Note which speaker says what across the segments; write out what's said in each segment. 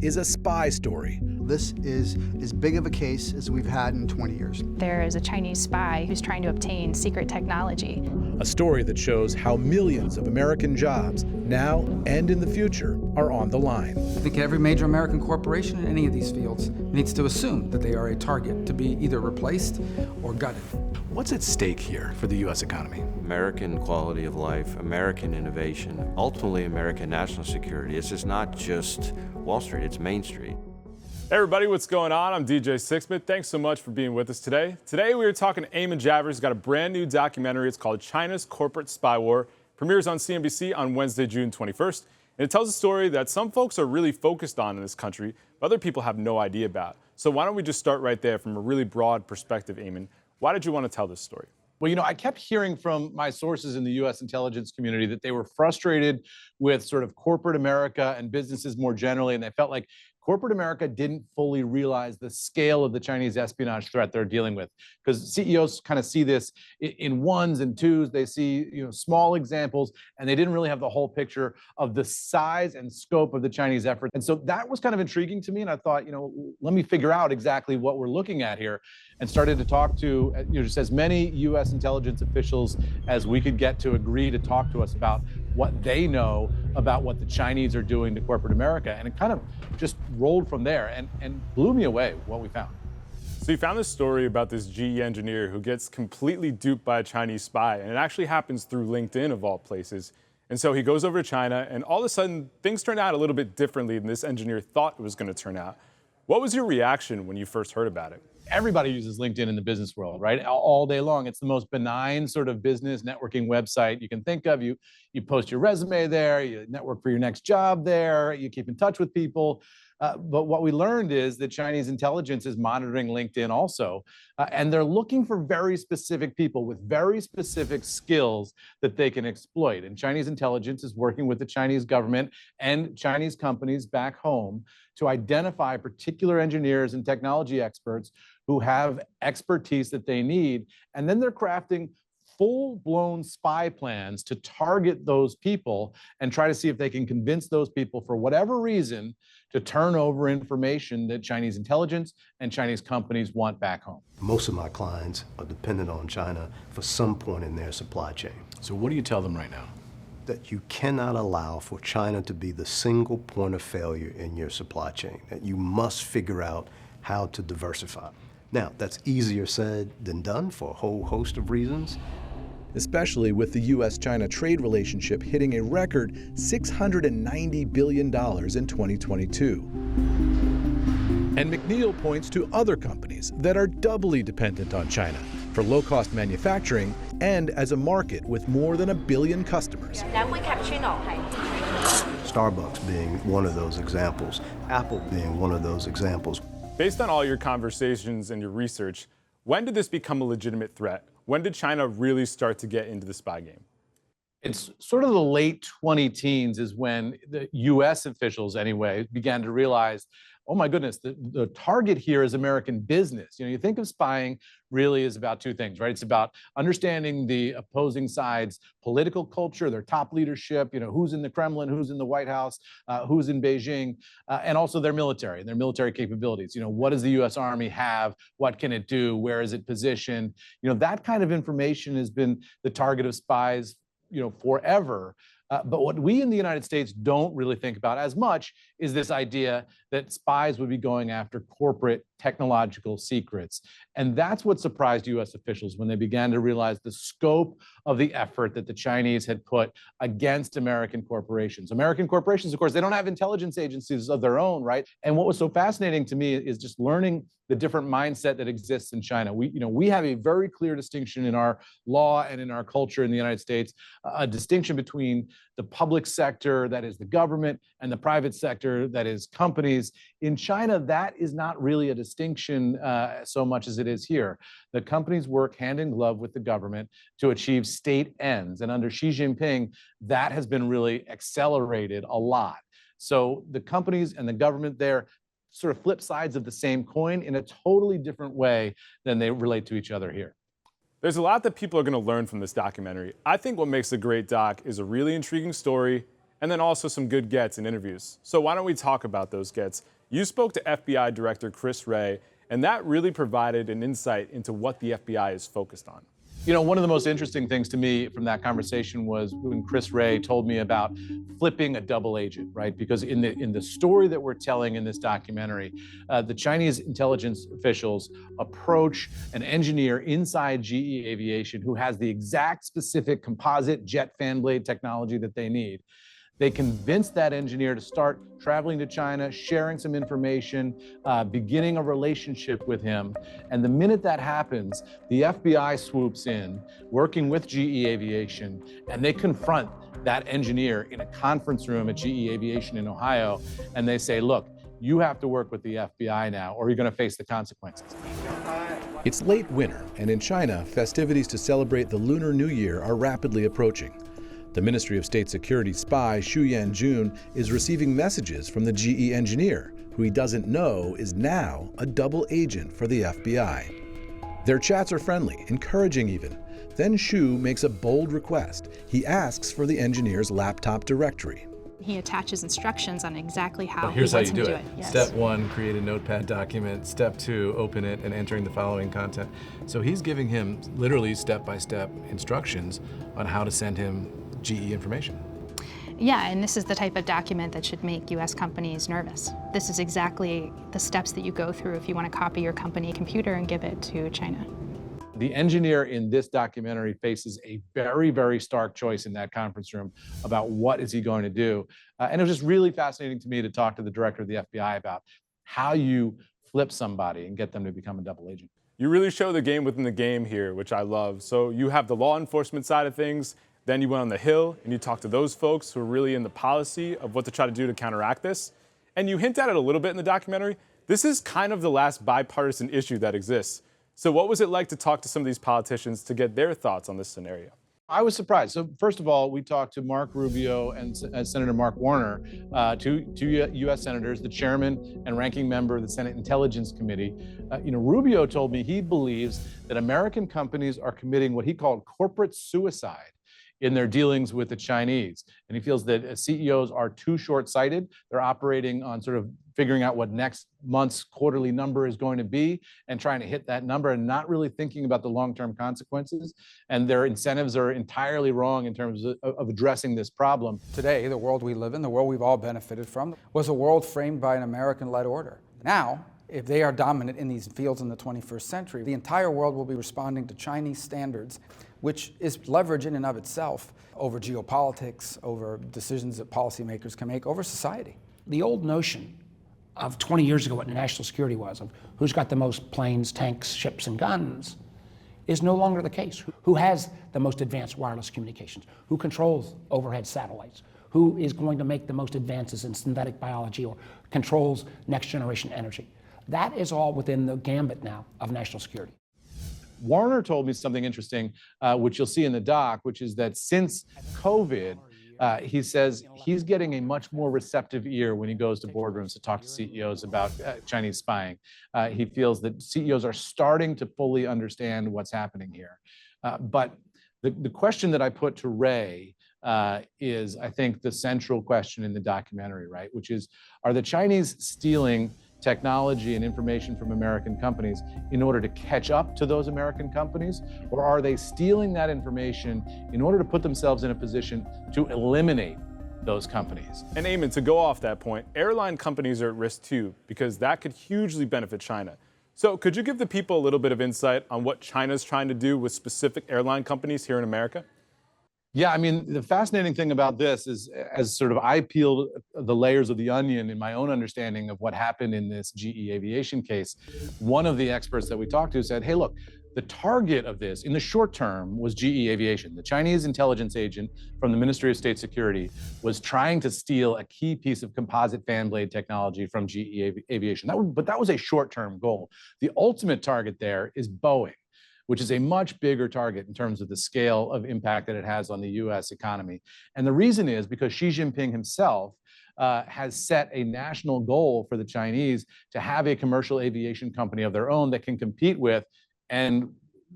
Speaker 1: is a spy story.
Speaker 2: This is as big of a case as we've had in 20 years.
Speaker 3: There is a Chinese spy who's trying to obtain secret technology.
Speaker 1: A story that shows how millions of American jobs, now and in the future, are on the line.
Speaker 4: I think every major American corporation in any of these fields needs to assume that they are a target to be either replaced or gutted.
Speaker 1: What's at stake here for the U.S. economy?
Speaker 5: American quality of life, American innovation, ultimately American national security. This is not just Wall Street, it's Main Street.
Speaker 6: Hey everybody, what's going on? I'm DJ Sixsmith. Thanks so much for being with us today. Today we are talking to Eamon Javers. He's got a brand new documentary. It's called China's Corporate Spy War. Premieres on CNBC on Wednesday, June 21st. And it tells a story that some folks are really focused on in this country, but other people have no idea about. So why don't we just start right there from a really broad perspective, Eamon. Why did you want to tell this story?
Speaker 7: Well, I kept hearing from my sources in the U.S. intelligence community that they were frustrated with sort of corporate America and businesses more generally, and they felt like corporate America didn't fully realize the scale of the Chinese espionage threat they're dealing with. Because CEOs kind of see this in ones and twos. They see, small examples, and they didn't really have the whole picture of the size and scope of the Chinese effort. And so that was kind of intriguing to me. And I thought, let me figure out exactly what we're looking at here, and started to talk to, just as many U.S. intelligence officials as we could get to agree to talk to us about what they know about what the Chinese are doing to corporate America. And it kind of just rolled from there and blew me away what we found.
Speaker 6: So you found this story about this GE engineer who gets completely duped by a Chinese spy, and it actually happens through LinkedIn of all places. And so he goes over to China, and all of a sudden things turn out a little bit differently than this engineer thought it was going to turn out. What was your reaction when you first heard about it?
Speaker 7: Everybody uses LinkedIn in the business world, right? All day long. It's the most benign sort of business networking website you can think of. You post your resume there, you network for your next job there, you keep in touch with people. But what we learned is that Chinese intelligence is monitoring LinkedIn also, and they're looking for very specific people with very specific skills that they can exploit. And Chinese intelligence is working with the Chinese government and Chinese companies back home to identify particular engineers and technology experts who have expertise that they need. And then they're crafting full-blown spy plans to target those people and try to see if they can convince those people, for whatever reason, to turn over information that Chinese intelligence and Chinese companies want back home.
Speaker 8: Most of my clients are dependent on China for some point in their supply chain.
Speaker 1: So what do you tell them right now?
Speaker 8: That you cannot allow for China to be the single point of failure in your supply chain, that you must figure out how to diversify. Now, that's easier said than done for a whole host of reasons.
Speaker 1: Especially with the U.S.-China trade relationship hitting a record $690 billion in 2022. And McNeil points to other companies that are doubly dependent on China for low-cost manufacturing and as a market with more than 1 billion customers.
Speaker 8: Starbucks being one of those examples, Apple being one of those examples.
Speaker 6: Based on all your conversations and your research, when did this become a legitimate threat? When did China really start to get into the spy game?
Speaker 7: It's sort of the late 20-teens is when the U.S. officials, anyway, began to realize, oh my goodness, the target here is American business. You think of spying really is about two things, right? It's about understanding the opposing side's political culture, their top leadership, who's in the Kremlin, who's in the White House, who's in Beijing, and also their military and their military capabilities. What does the U.S. Army have? What can it do? Where is it positioned? That kind of information has been the target of spies, forever. But what we in the United States don't really think about as much is this idea that spies would be going after corporate technological secrets. And that's what surprised U.S. officials when they began to realize the scope of the effort that the Chinese had put against American corporations. American corporations, of course, they don't have intelligence agencies of their own, right? And what was so fascinating to me is just learning the different mindset that exists in China. We have a very clear distinction in our law and in our culture in the United States, a distinction between the public sector, that is the government, and the private sector, that is companies. In China, that is not really a distinction so much as it is here. The companies work hand in glove with the government to achieve state ends. And under Xi Jinping, that has been really accelerated a lot. So the companies and the government there sort of flip sides of the same coin in a totally different way than they relate to each other here.
Speaker 6: There's a lot that people are going to learn from this documentary. I think what makes a great doc is a really intriguing story and then also some good gets in interviews. So why don't we talk about those gets? You spoke to FBI Director Chris Wray, and that really provided an insight into what the FBI is focused on.
Speaker 7: You know, one of the most interesting things to me from that conversation was when Chris Wray told me about flipping a double agent, right? Because in the story that we're telling in this documentary, the Chinese intelligence officials approach an engineer inside GE Aviation who has the exact specific composite jet fan blade technology that they need. They convinced that engineer to start traveling to China, sharing some information, beginning a relationship with him. And the minute that happens, the FBI swoops in, working with GE Aviation, and they confront that engineer in a conference room at GE Aviation in Ohio. And they say, look, you have to work with the FBI now, or you're going to face the consequences.
Speaker 1: It's late winter, and in China, festivities to celebrate the Lunar New Year are rapidly approaching. The Ministry of State Security spy Xu Yanjun is receiving messages from the GE engineer, who he doesn't know is now a double agent for the FBI. Their chats are friendly, encouraging even. Then Xu makes a bold request. He asks for the engineer's laptop directory.
Speaker 3: He attaches instructions on exactly how
Speaker 9: Here's
Speaker 3: he
Speaker 9: how
Speaker 3: wants
Speaker 9: you
Speaker 3: him
Speaker 9: do
Speaker 3: to
Speaker 9: it.
Speaker 3: Yes.
Speaker 9: Step 1, create a notepad document. Step 2, open it and entering the following content. So he's giving him literally step-by-step instructions on how to send him GE information.
Speaker 3: Yeah, and this is the type of document that should make U.S. companies nervous. This is exactly the steps that you go through if you want to copy your company computer and give it to China.
Speaker 7: The engineer in this documentary faces a very, very stark choice in that conference room about what is he going to do. And it was just really fascinating to me to talk to the director of the FBI about how you flip somebody and get them to become a double agent.
Speaker 6: You really show the game within the game here, which I love. So you have the law enforcement side of things, then you went on the Hill and you talked to those folks who are really in the policy of what to try to do to counteract this. And you hint at it a little bit in the documentary. This is kind of the last bipartisan issue that exists. So what was it like to talk to some of these politicians to get their thoughts on this scenario?
Speaker 7: I was surprised. So first of all, we talked to Mark Rubio and Senator Mark Warner, two U.S. senators, the chairman and ranking member of the Senate Intelligence Committee. Rubio told me he believes that American companies are committing what he called corporate suicide in their dealings with the Chinese. And he feels that CEOs are too short-sighted. They're operating on sort of figuring out what next month's quarterly number is going to be and trying to hit that number and not really thinking about the long-term consequences. And their incentives are entirely wrong in terms of addressing this problem.
Speaker 4: Today, the world we live in, the world we've all benefited from, was a world framed by an American-led order. Now, if they are dominant in these fields in the 21st century, the entire world will be responding to Chinese standards, which is leverage in and of itself over geopolitics, over decisions that policymakers can make, over society.
Speaker 10: The old notion of 20 years ago what national security was, of who's got the most planes, tanks, ships, and guns, is no longer the case. Who has the most advanced wireless communications? Who controls overhead satellites? Who is going to make the most advances in synthetic biology or controls next generation energy? That is all within the gambit now of national security.
Speaker 7: Warner told me something interesting, which you'll see in the doc, which is that since COVID, he says he's getting a much more receptive ear when he goes to boardrooms to talk to CEOs about Chinese spying. He feels that CEOs are starting to fully understand what's happening here. But the question that I put to Ray is, I think, the central question in the documentary, right? Which is, are the Chinese stealing technology and information from American companies in order to catch up to those American companies? Or are they stealing that information in order to put themselves in a position to eliminate those companies?
Speaker 6: And Eamon, to go off that point, airline companies are at risk too, because that could hugely benefit China. So could you give the people a little bit of insight on what China's trying to do with specific airline companies here in America?
Speaker 7: Yeah, I mean, the fascinating thing about this is, as sort of I peeled the layers of the onion in my own understanding of what happened in this GE Aviation case, one of the experts that we talked to said, hey, look, the target of this in the short term was GE Aviation. The Chinese intelligence agent from the Ministry of State Security was trying to steal a key piece of composite fan blade technology from GE Aviation. But that was a short-term goal. The ultimate target there is Boeing, which is a much bigger target in terms of the scale of impact that it has on the US economy. And the reason is because Xi Jinping himself has set a national goal for the Chinese to have a commercial aviation company of their own that can compete with and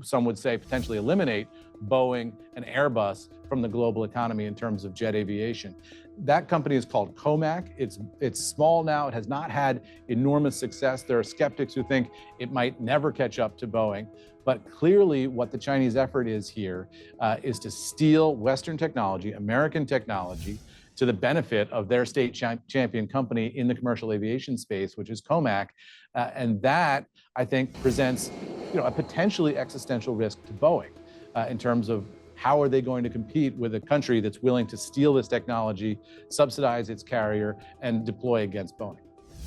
Speaker 7: some would say potentially eliminate Boeing and Airbus from the global economy in terms of jet aviation. That company is called Comac. It's small now. It has not had enormous success. There are skeptics who think it might never catch up to Boeing. But clearly what the Chinese effort is here is to steal Western technology, American technology, to the benefit of their state champion company in the commercial aviation space, which is Comac. And that, I think, presents a potentially existential risk to Boeing in terms of how are they going to compete with a country that's willing to steal this technology, subsidize its carrier, and deploy against Boeing.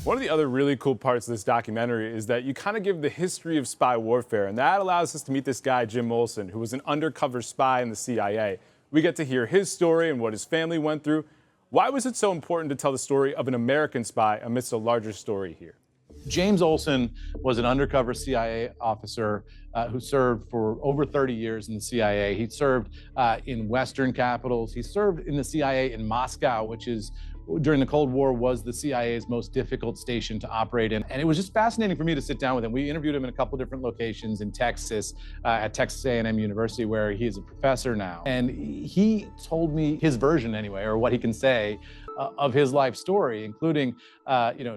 Speaker 6: One of the other really cool parts of this documentary is that you kind of give the history of spy warfare, and that allows us to meet this guy, Jim Olson, who was an undercover spy in the CIA. We get to hear his story and what his family went through. Why was it so important to tell the story of an American spy amidst a larger story here?
Speaker 7: James Olson was an undercover CIA officer who served for over 30 years in the CIA. He served in Western capitals. He served in the CIA in Moscow, which is, during the Cold War, was the CIA's most difficult station to operate in. And it was just fascinating for me to sit down with him. We interviewed him in a couple of different locations in Texas, at Texas A&M University, where he is a professor now. And he told me his version anyway, or what he can say, of his life story, including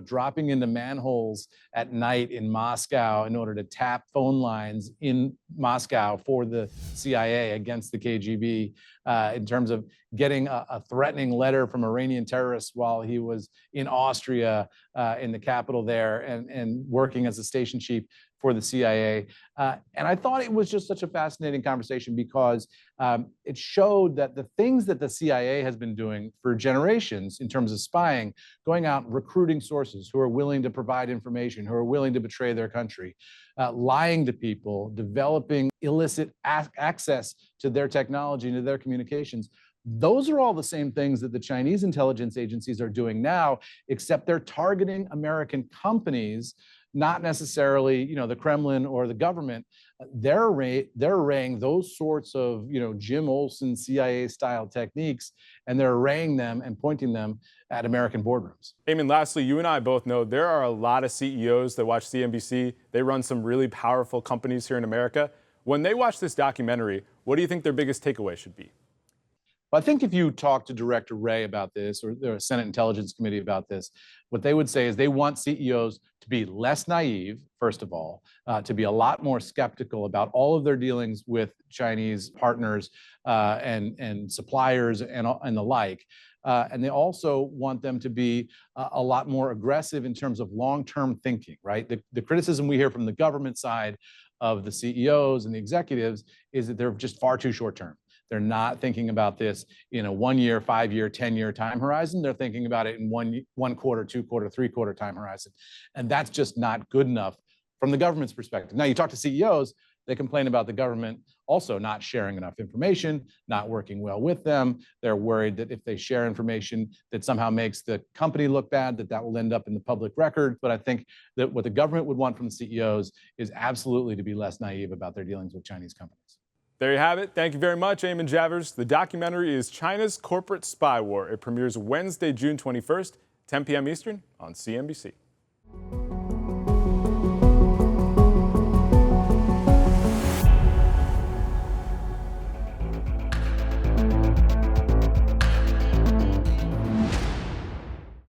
Speaker 7: dropping into manholes at night in Moscow in order to tap phone lines in Moscow for the CIA against the KGB, in terms of getting a threatening letter from Iranian terrorists while he was in Austria, in the capital there, and working as a station chief for the CIA. And I thought it was just such a fascinating conversation because it showed that the things that the CIA has been doing for generations in terms of spying, going out recruiting sources who are willing to provide information, who are willing to betray their country, lying to people, developing illicit access to their technology and to their communications. Those are all the same things that the Chinese intelligence agencies are doing now, except they're targeting American companies, not necessarily, the Kremlin or the government. They're arraying those sorts of, Jim Olson CIA-style techniques, and they're arraying them and pointing them at American boardrooms.
Speaker 6: Eamon, lastly, you and I both know there are a lot of CEOs that watch CNBC. They run some really powerful companies here in America. When they watch this documentary, what do you think their biggest takeaway should be?
Speaker 7: Well, I think if you talk to Director Wray about this, or the Senate Intelligence Committee about this, what they would say is they want CEOs to be less naive, first of all, to be a lot more skeptical about all of their dealings with Chinese partners and suppliers and the like. And they also want them to be a lot more aggressive in terms of long-term thinking, right? The criticism we hear from the government side of the CEOs and the executives is that they're just far too short-term. They're not thinking about this in a 1 year, 5 year, 10-year time horizon. They're thinking about it in one quarter, 2 quarter, 3 quarter time horizon. And that's just not good enough from the government's perspective. Now, you talk to CEOs, they complain about the government also not sharing enough information, not working well with them. They're worried that if they share information that somehow makes the company look bad, that will end up in the public record. But I think that what the government would want from the CEOs is absolutely to be less naive about their dealings with Chinese companies.
Speaker 6: There you have it. Thank you very much, Eamon Javers. The documentary is China's Corporate Spy War. It premieres Wednesday, June 21st, 10 p.m. Eastern on CNBC.